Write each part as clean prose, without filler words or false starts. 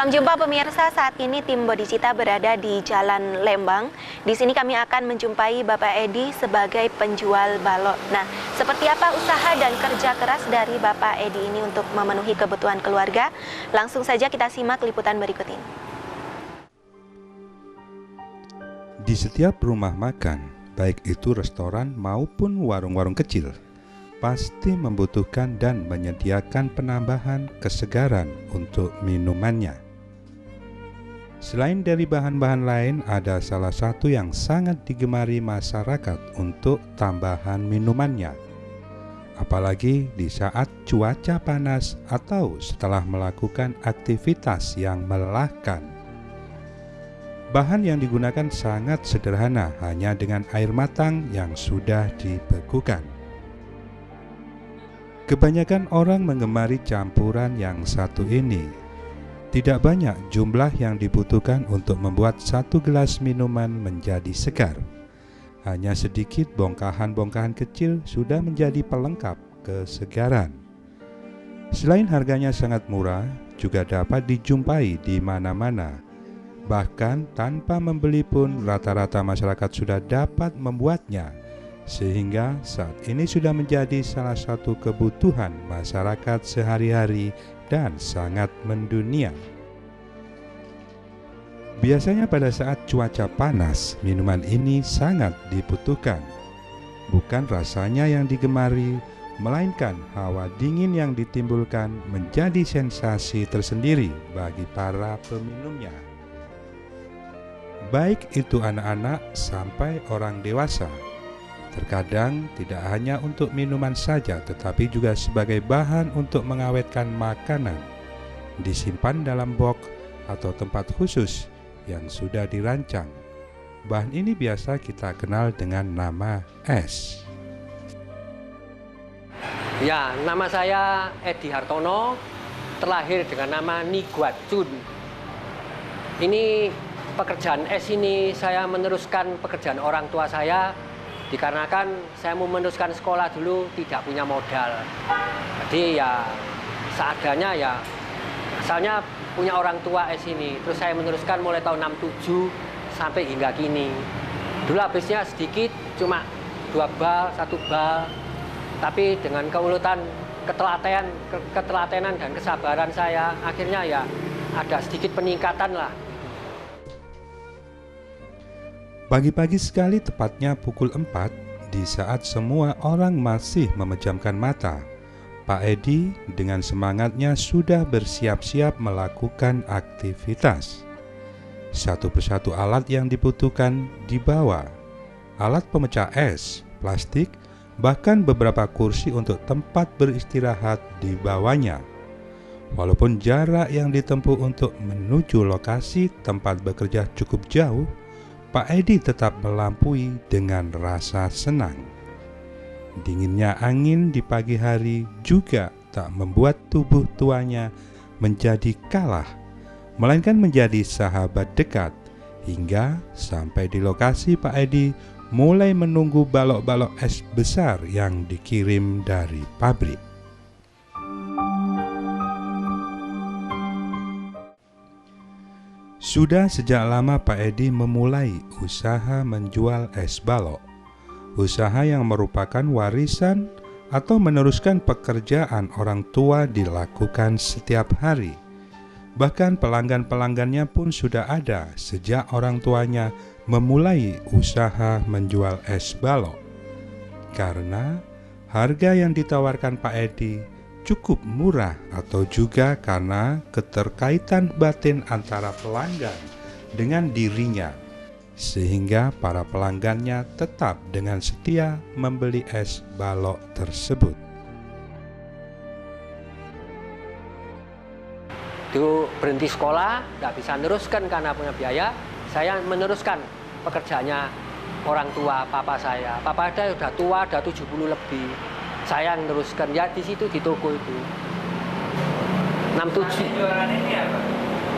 Salam jumpa pemirsa, saat ini tim Bodhicitta berada di Jalan Lembang. Di sini kami akan menjumpai Bapak Edi sebagai penjual balok. Nah, seperti apa usaha dan kerja keras dari Bapak Edi ini untuk memenuhi kebutuhan keluarga? Langsung saja kita simak liputan berikut ini. Di setiap rumah makan, baik itu restoran maupun warung-warung kecil, pasti membutuhkan dan menyediakan penambahan kesegaran untuk minumannya. Selain dari bahan-bahan lain, ada salah satu yang sangat digemari masyarakat untuk tambahan minumannya. Apalagi di saat cuaca panas atau setelah melakukan aktivitas yang melelahkan. Bahan yang digunakan sangat sederhana, hanya dengan air matang yang sudah dibekukan. Kebanyakan orang menggemari campuran yang satu ini. Tidak banyak jumlah yang dibutuhkan untuk membuat satu gelas minuman menjadi segar. Hanya sedikit bongkahan-bongkahan kecil sudah menjadi pelengkap kesegaran. Selain harganya sangat murah, juga dapat dijumpai di mana-mana. Bahkan tanpa membeli pun rata-rata masyarakat sudah dapat membuatnya. Sehingga saat ini sudah menjadi salah satu kebutuhan masyarakat sehari-hari dan sangat mendunia. Biasanya pada saat cuaca panas, minuman ini sangat dibutuhkan. Bukan rasanya yang digemari, melainkan hawa dingin yang ditimbulkan menjadi sensasi tersendiri bagi para peminumnya. Baik itu anak-anak sampai orang dewasa. Terkadang tidak hanya untuk minuman saja, tetapi juga sebagai bahan untuk mengawetkan makanan, disimpan dalam box atau tempat khusus yang sudah dirancang. Bahan ini biasa kita kenal dengan nama es. Ya, nama saya Edi Hartono, terlahir dengan nama Niguatjun. Ini pekerjaan es ini saya meneruskan pekerjaan orang tua saya. Dikarenakan saya mau meneruskan sekolah dulu tidak punya modal. Jadi ya seadanya ya, asalnya punya orang tua es ini. Terus saya meneruskan mulai tahun 67 sampai hingga kini. Dulu habisnya sedikit, cuma 2 bal, 1 bal. Tapi dengan keuletan, ketelatenan dan kesabaran saya, akhirnya ya ada sedikit peningkatan lah. Pagi-pagi sekali, tepatnya pukul 4, di saat semua orang masih memejamkan mata, Pak Edi dengan semangatnya sudah bersiap-siap melakukan aktivitas. Satu persatu alat yang dibutuhkan dibawa. Alat pemecah es, plastik, bahkan beberapa kursi untuk tempat beristirahat dibawanya. Walaupun jarak yang ditempuh untuk menuju lokasi tempat bekerja cukup jauh, Pak Edi tetap melampaui dengan rasa senang. Dinginnya angin di pagi hari juga tak membuat tubuh tuanya menjadi kalah, melainkan menjadi sahabat dekat. Hingga sampai di lokasi, Pak Edi mulai menunggu balok-balok es besar yang dikirim dari pabrik. Sudah sejak lama Pak Edi memulai usaha menjual es balok. Usaha yang merupakan warisan atau meneruskan pekerjaan orang tua dilakukan setiap hari. Bahkan pelanggan-pelanggannya pun sudah ada sejak orang tuanya memulai usaha menjual es balok. Karena harga yang ditawarkan Pak Edi cukup murah, atau juga karena keterkaitan batin antara pelanggan dengan dirinya, sehingga para pelanggannya tetap dengan setia membeli es balok tersebut. Itu berhenti sekolah, nggak bisa meneruskan karena punya biaya. Saya meneruskan pekerjaannya orang tua papa saya. Papa ada udah tua, udah 70 lebih. Saya yang meneruskan ya di situ, di toko itu. 67. Jualan ini apa?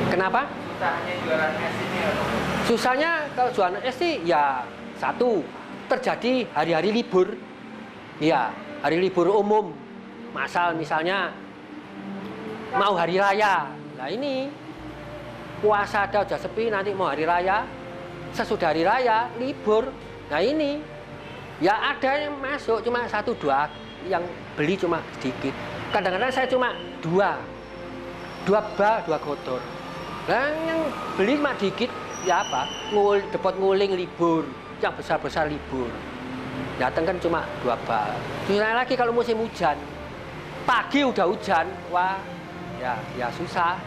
Kenapa? Susahnya jualan es ini apa? Susahnya kalau jualan es sih ya satu, terjadi hari-hari libur. Iya, hari libur umum. Misalnya mau hari raya. Nah ini puasa ada udah sepi, nanti mau hari raya, sesudah hari raya libur. Nah ini ya ada yang masuk cuma 1-2, yang beli cuma sedikit. Kadang-kadang saya cuma 2 kotor. Nah yang beli cuma dikit, ya apa? Depot nguling libur, yang besar-besar libur. Datang kan cuma 2 bal. Gimana lagi kalau musim hujan? Pagi udah hujan, wah ya susah.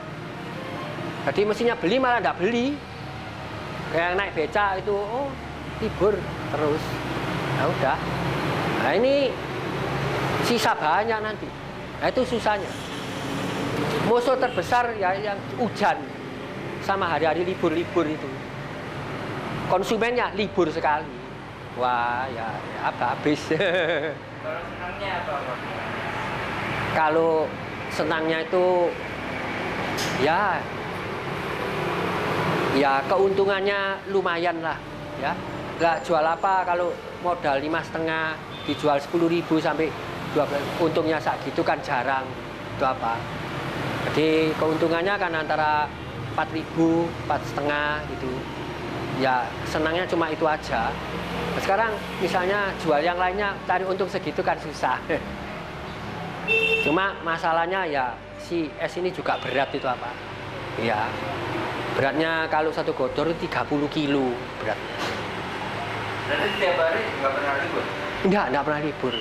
Jadi mestinya beli malah nggak beli. Kayak naik beca itu, oh libur terus. Nah udah. Nah ini sisa banyak nanti. Nah itu susahnya. Musuh terbesar ya yang hujan sama hari-hari libur-libur itu. Konsumennya libur sekali. Wah, ya apa habis. Kalau senangnya apa, Pak? Kalau senangnya itu ya keuntungannya lumayan lah ya. Nggak jual apa kalau modal 5,5 dijual 10.000 sampai 12, untungnya segitu kan jarang. Itu apa? Jadi keuntungannya kan antara 4.000, 4,5 gitu. Ya senangnya cuma itu aja. Sekarang misalnya jual yang lainnya cari untung segitu kan susah. Cuma masalahnya ya si es ini juga berat itu apa? Ya beratnya kalau 1 godor 30 kilo berat. Jadi setiap hari nggak pernah libur? Enggak pernah libur.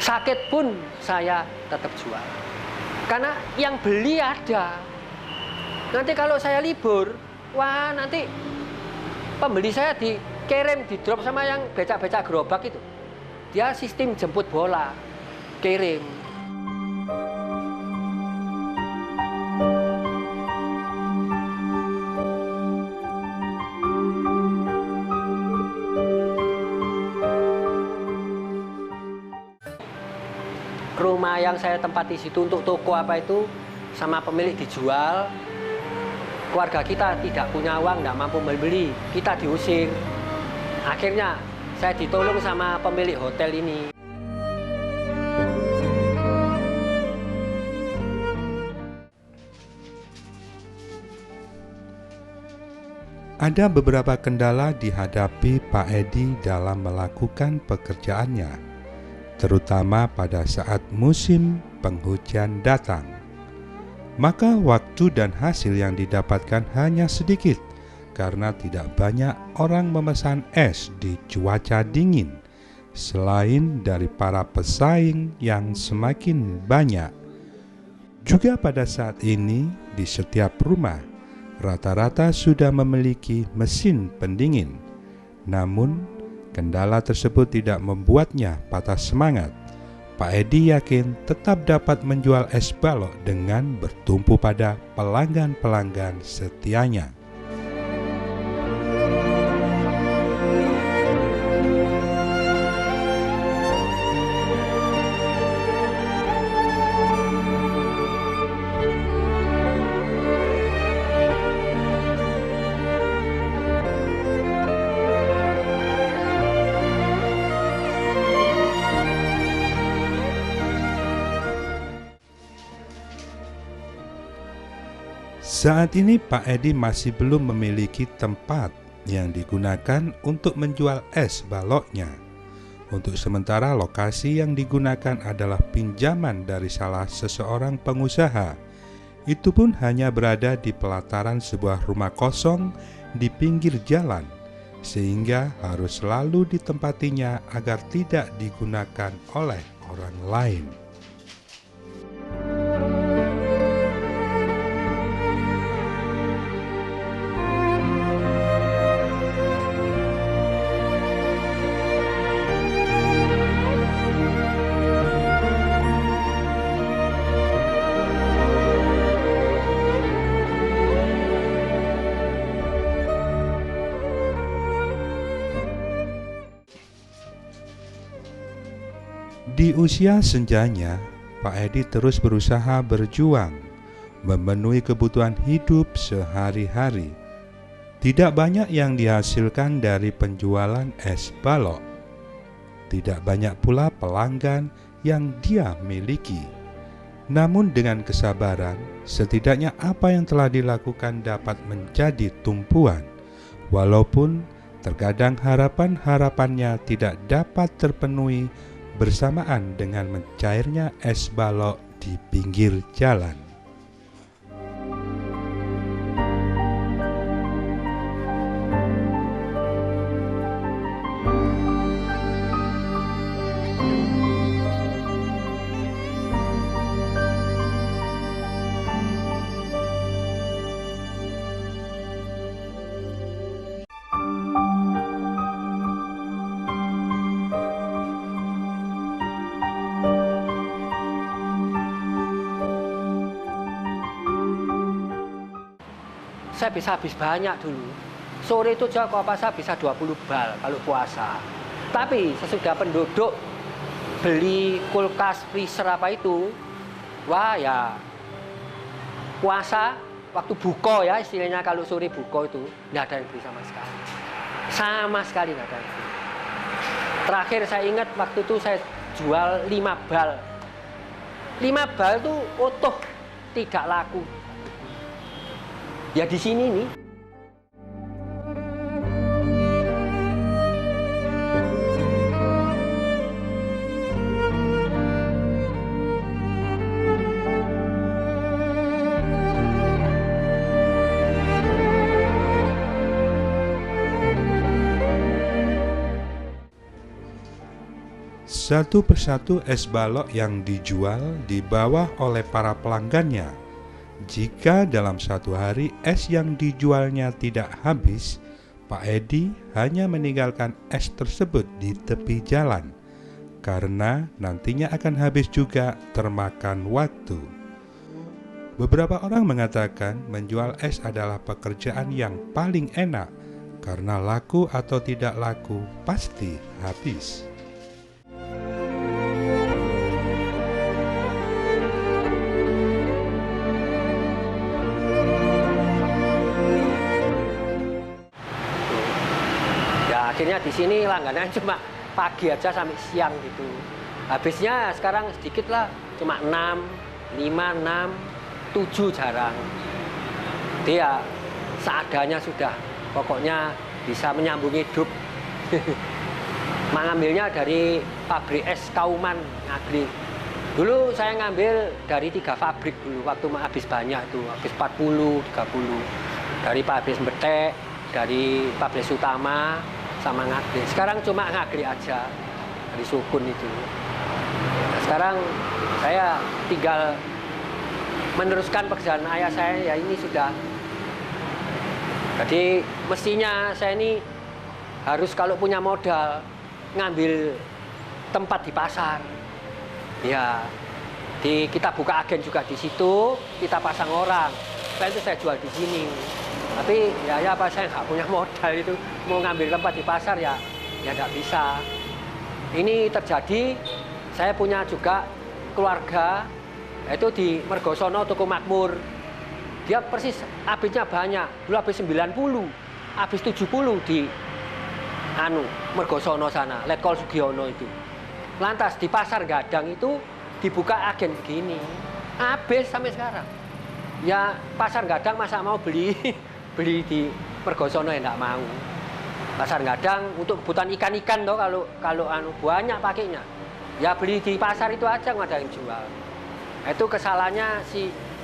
Sakit pun saya tetap jual. Karena yang beli ada. Nanti kalau saya libur, wah nanti pembeli saya dikirim, di drop sama yang becak-becak gerobak itu. Dia sistem jemput bola, kirim. Rumah yang saya tempati situ untuk toko apa itu sama pemilik dijual. Keluarga kita tidak punya uang, tidak mampu membeli, kita diusir. Akhirnya saya ditolong sama pemilik hotel ini. Ada beberapa kendala dihadapi Pak Edi dalam melakukan pekerjaannya, terutama pada saat musim penghujan datang. Maka waktu dan hasil yang didapatkan hanya sedikit karena tidak banyak orang memesan es di cuaca dingin, selain dari para pesaing yang semakin banyak. Juga pada saat ini di setiap rumah rata-rata sudah memiliki mesin pendingin. Namun kendala tersebut tidak membuatnya patah semangat. Pak Edi yakin tetap dapat menjual es balok dengan bertumpu pada pelanggan-pelanggan setianya. Saat ini Pak Edi masih belum memiliki tempat yang digunakan untuk menjual es baloknya. Untuk sementara lokasi yang digunakan adalah pinjaman dari salah seseorang pengusaha. Itu pun hanya berada di pelataran sebuah rumah kosong di pinggir jalan, sehingga harus selalu ditempatinya agar tidak digunakan oleh orang lain. Di usia senjanya, Pak Edi terus berusaha berjuang, memenuhi kebutuhan hidup sehari-hari. Tidak banyak yang dihasilkan dari penjualan es balok. Tidak banyak pula pelanggan yang dia miliki. Namun dengan kesabaran, setidaknya apa yang telah dilakukan dapat menjadi tumpuan, walaupun terkadang harapan-harapannya tidak dapat terpenuhi bersamaan dengan mencairnya es balok di pinggir jalan. Saya bisa habis banyak dulu. Sore itu Joko saya bisa 20 bal kalau puasa. Tapi sesudah penduduk beli kulkas, freezer apa itu, wah ya puasa, waktu buko ya istilahnya, kalau sore buko itu nggak ada yang beli sama sekali. Sama sekali nggak ada yang beli. Terakhir saya ingat waktu itu saya jual 5 bal. 5 bal itu utuh, tidak laku. Ya di sini nih. Satu persatu es balok yang dijual dibawa oleh para pelanggannya. Jika dalam satu hari es yang dijualnya tidak habis, Pak Edi hanya meninggalkan es tersebut di tepi jalan, karena nantinya akan habis juga termakan waktu. Beberapa orang mengatakan menjual es adalah pekerjaan yang paling enak, karena laku atau tidak laku pasti habis. Akhirnya di sini langganan cuma pagi aja sampai siang gitu. Habisnya sekarang sedikit lah, cuma 6, 5, 6, 7 jarang. Dia seadanya sudah, pokoknya bisa menyambung hidup. Mengambilnya dari pabrik es Kauman Ngagli. Dulu saya ngambil dari 3 pabrik dulu, waktu habis banyak itu, habis 40, 30. Dari pabrik Betek, dari pabrik Utama, sama Ngagli. Sekarang cuma Ngagli aja, dari Sukun itu. Nah, sekarang saya tinggal meneruskan pekerjaan ayah saya, ya ini sudah. Jadi mestinya saya ini harus kalau punya modal, ngambil tempat di pasar. Ya, kita buka agen juga di situ, kita pasang orang. Setelah itu saya jual di sini. Tapi ya apa, saya nggak punya modal itu, mau ngambil tempat di pasar ya nggak bisa. Ini terjadi, saya punya juga keluarga, yaitu di Mergosono Tuku Makmur. Dia persis habisnya banyak, dulu habis 90, habis 70 di Mergosono sana, Letkol Sugiono itu. Lantas di Pasar Gadang itu dibuka agen begini, habis sampai sekarang. Ya Pasar Gadang masa mau beli di Mergosono ya enggak mau. Pasar Gadang untuk kebutuhan ikan-ikan toh, kalau banyak pakainya. Ya beli di pasar itu aja, nggak ada yang jual. Itu kesalahannya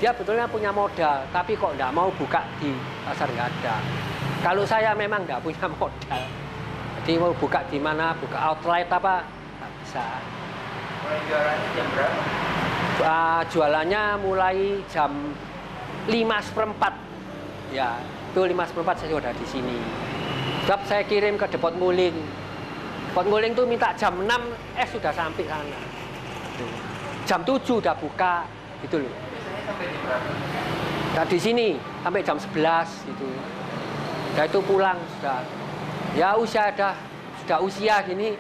dia betulnya punya modal, tapi kok enggak mau buka di Pasar Gadang. Kalau saya memang enggak punya modal. Jadi mau buka di mana, buka outlet apa, nggak bisa. Mulai jualannya jam berapa? Jualannya mulai jam 5:15. Ya, itu 5:15 saya sudah di sini. Sebab saya kirim ke Depot Nguling. Depot Nguling tuh minta jam 6 sudah sampai sana. Jam 7 udah buka, gitu loh. Biasanya sampai di berapa? Nah, di sini sampai jam 11 gitu. Nah, itu pulang sudah. Ya sudah usia gini,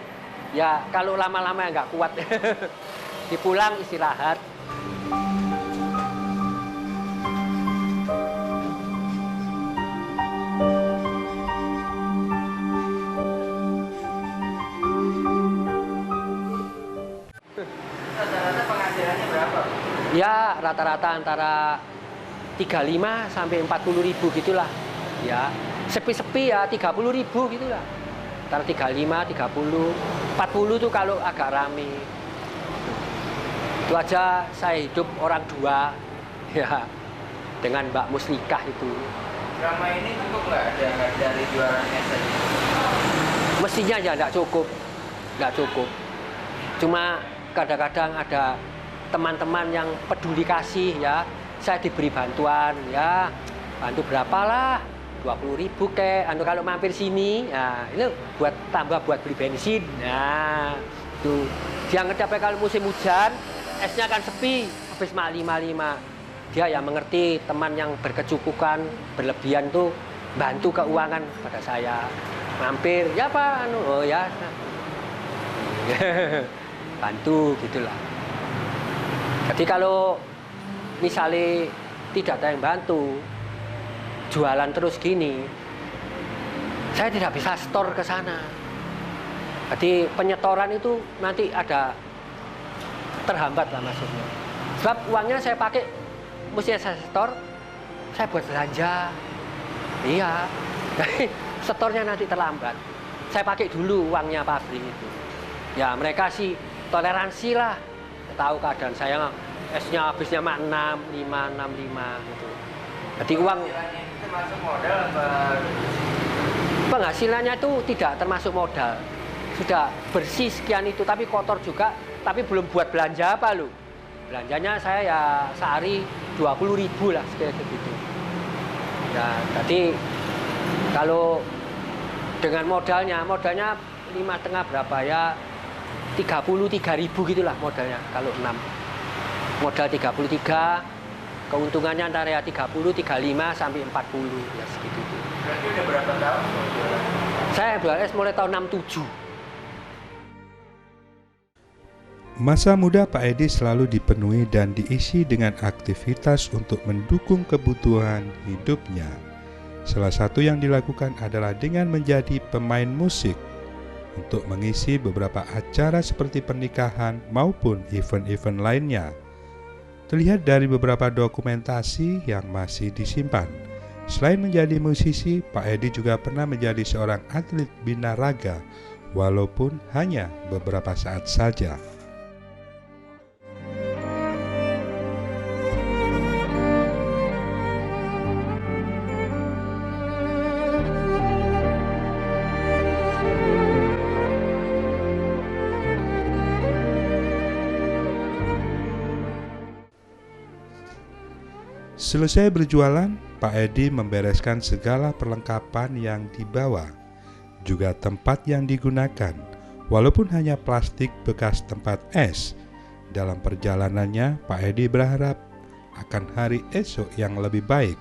ya kalau lama-lama nggak kuat. Dipulang istirahat. Rata-rata penghasilan penghasilannya berapa? Ya rata-rata antara 35 sampai 40.000 gitulah. Ya sepi-sepi ya 30.000 gitulah. Antara 35, 30, 40 tuh kalau agak rame. Itu aja saya hidup orang dua ya dengan Mbak Muslikah itu. Selama ini cukup nggak dari jualan es aja? Mestinya ya nggak cukup, Cuma kadang-kadang ada teman-teman yang peduli kasih ya, saya diberi bantuan ya, bantu berapalah, 20.000 kek, kalau mampir sini, ya itu buat tambah buat beli bensin, nah itu. Yang capek kalau musim hujan, esnya kan sepi, habis mak 55. Dia yang mengerti teman yang berkecukupan, berlebihan tuh bantu keuangan pada saya. Mampir, ya Pak, oh ya. Bantu gitulah. Jadi kalau misalnya tidak ada yang bantu, jualan terus gini, saya tidak bisa store ke sana. Jadi penyetoran itu nanti ada terhambat lah maksudnya. Sebab uangnya saya pakai, mesti saya store, saya buat belanja. Iya, jadi setornya nanti terlambat. Saya pakai dulu uangnya pabrik itu. Ya mereka sih toleransi lah. Tahu keadaan saya esnya habisnya mak 6, 5, 65 gitu. Jadi uang Penghasilannya itu termasuk modal apa? penghasilannya itu tidak termasuk modal. Sudah bersih sekian itu, tapi kotor juga, tapi belum buat belanja apa lu. Belanjanya saya ya sehari 20.000 lah sekitar gitu. Ya, jadi kalau dengan modalnya 5,5 berapa ya 33.000 gitulah modalnya kalau 6. Modal 33, keuntungannya antara ya 30, 35 sampai 40 ya segitu. Berarti udah berapa tahun jualan? Saya jual es mulai tahun 67. Masa muda Pak Edi selalu dipenuhi dan diisi dengan aktivitas untuk mendukung kebutuhan hidupnya. Salah satu yang dilakukan adalah dengan menjadi pemain musik untuk mengisi beberapa acara seperti pernikahan maupun event-event lainnya. Terlihat dari beberapa dokumentasi yang masih disimpan. Selain menjadi musisi, Pak Edi juga pernah menjadi seorang atlet binaraga, walaupun hanya beberapa saat saja. Selesai berjualan, Pak Edi membereskan segala perlengkapan yang dibawa, juga tempat yang digunakan, walaupun hanya plastik bekas tempat es. Dalam perjalanannya, Pak Edi berharap akan hari esok yang lebih baik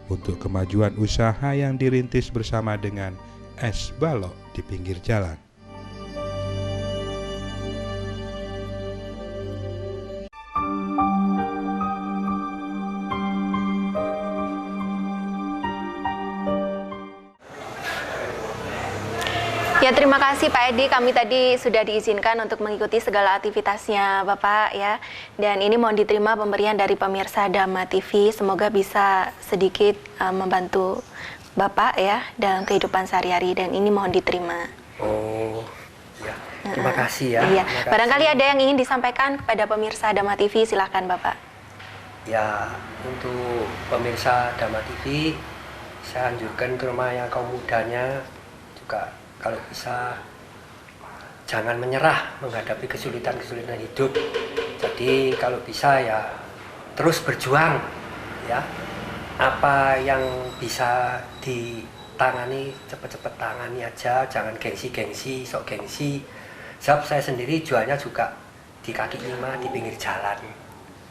untuk kemajuan usaha yang dirintis bersama dengan es balok di pinggir jalan. Ya, terima kasih Pak Edi. Kami tadi sudah diizinkan untuk mengikuti segala aktivitasnya Bapak ya. Dan ini mohon diterima pemberian dari pemirsa Dhamma TV. Semoga bisa sedikit membantu Bapak ya dalam kehidupan sehari-hari, dan ini mohon diterima. Oh, ya. Terima kasih ya. Iya. Terima kasih. Barangkali ada yang ingin disampaikan kepada pemirsa Dhamma TV, silahkan Bapak. Ya, untuk pemirsa Dhamma TV, saya anjurkan terutama yang kaum mudanya juga kalau bisa jangan menyerah menghadapi kesulitan-kesulitan hidup. Jadi kalau bisa ya terus berjuang ya. Apa yang bisa ditangani cepet-cepet tangani aja, jangan gengsi-gengsi, sok gengsi. Sebab saya sendiri jualnya juga di kaki lima di pinggir jalan.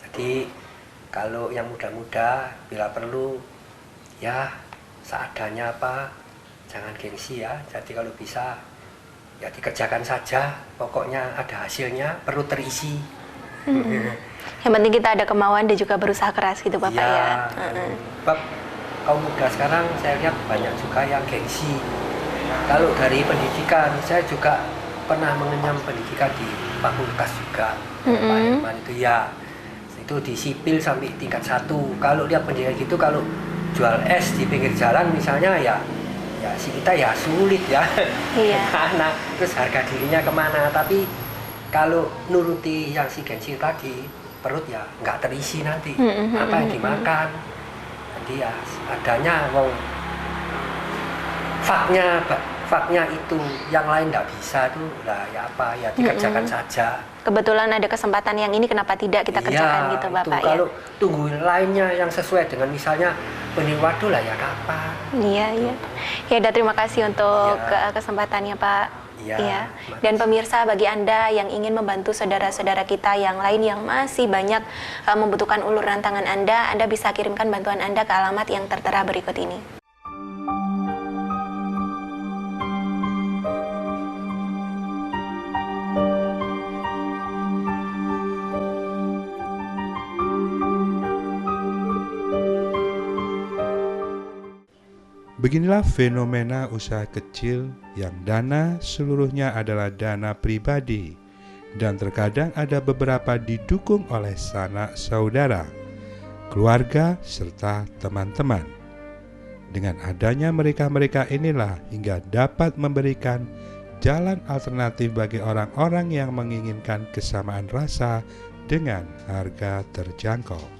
Jadi kalau yang muda-muda bila perlu ya seadanya apa, jangan gengsi ya. Jadi kalau bisa ya dikerjakan saja, pokoknya ada hasilnya, perut terisi. Yang penting kita ada kemauan dan juga berusaha keras gitu Bapak ya. Sebab kaum muda sekarang saya lihat banyak juga yang gengsi. Kalau dari pendidikan, saya juga pernah mengenyam pendidikan di fakultas juga. Pak Herman itu ya, itu di sipil sampai tingkat 1. Kalau dia pendidikan gitu, kalau jual es di pinggir jalan misalnya ya si kita ya sulit ya. Iya. Nah, terus harga dirinya kemana? Tapi kalau nuruti yang si Gensil tadi, perut ya nggak terisi nanti. Apa yang dimakan? Jadi ya adanya faknya itu yang lain nggak bisa tuh lah ya apa ya dikerjakan saja. Kebetulan ada kesempatan yang ini, kenapa tidak kita kerjakan gitu Bapak ya? Kalau tunggu lainnya yang sesuai dengan misalnya benih wadul lah ya kapan. Iya. Ya, terima kasih untuk kesempatannya Pak. Iya. Dan pemirsa, bagi Anda yang ingin membantu saudara-saudara kita yang lain yang masih banyak membutuhkan uluran tangan Anda bisa kirimkan bantuan Anda ke alamat yang tertera berikut ini. Beginilah fenomena usaha kecil yang dana seluruhnya adalah dana pribadi dan terkadang ada beberapa didukung oleh sanak saudara, keluarga, serta teman-teman. Dengan adanya mereka-mereka inilah hingga dapat memberikan jalan alternatif bagi orang-orang yang menginginkan kesamaan rasa dengan harga terjangkau.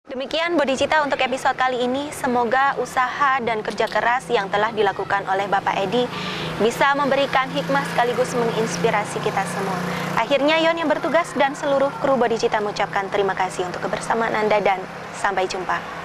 Demikian Bodhicitta untuk episode kali ini. Semoga usaha dan kerja keras yang telah dilakukan oleh Bapak Edi bisa memberikan hikmah sekaligus menginspirasi kita semua. Akhirnya Yon yang bertugas dan seluruh kru Bodhicitta mengucapkan terima kasih untuk kebersamaan Anda dan sampai jumpa.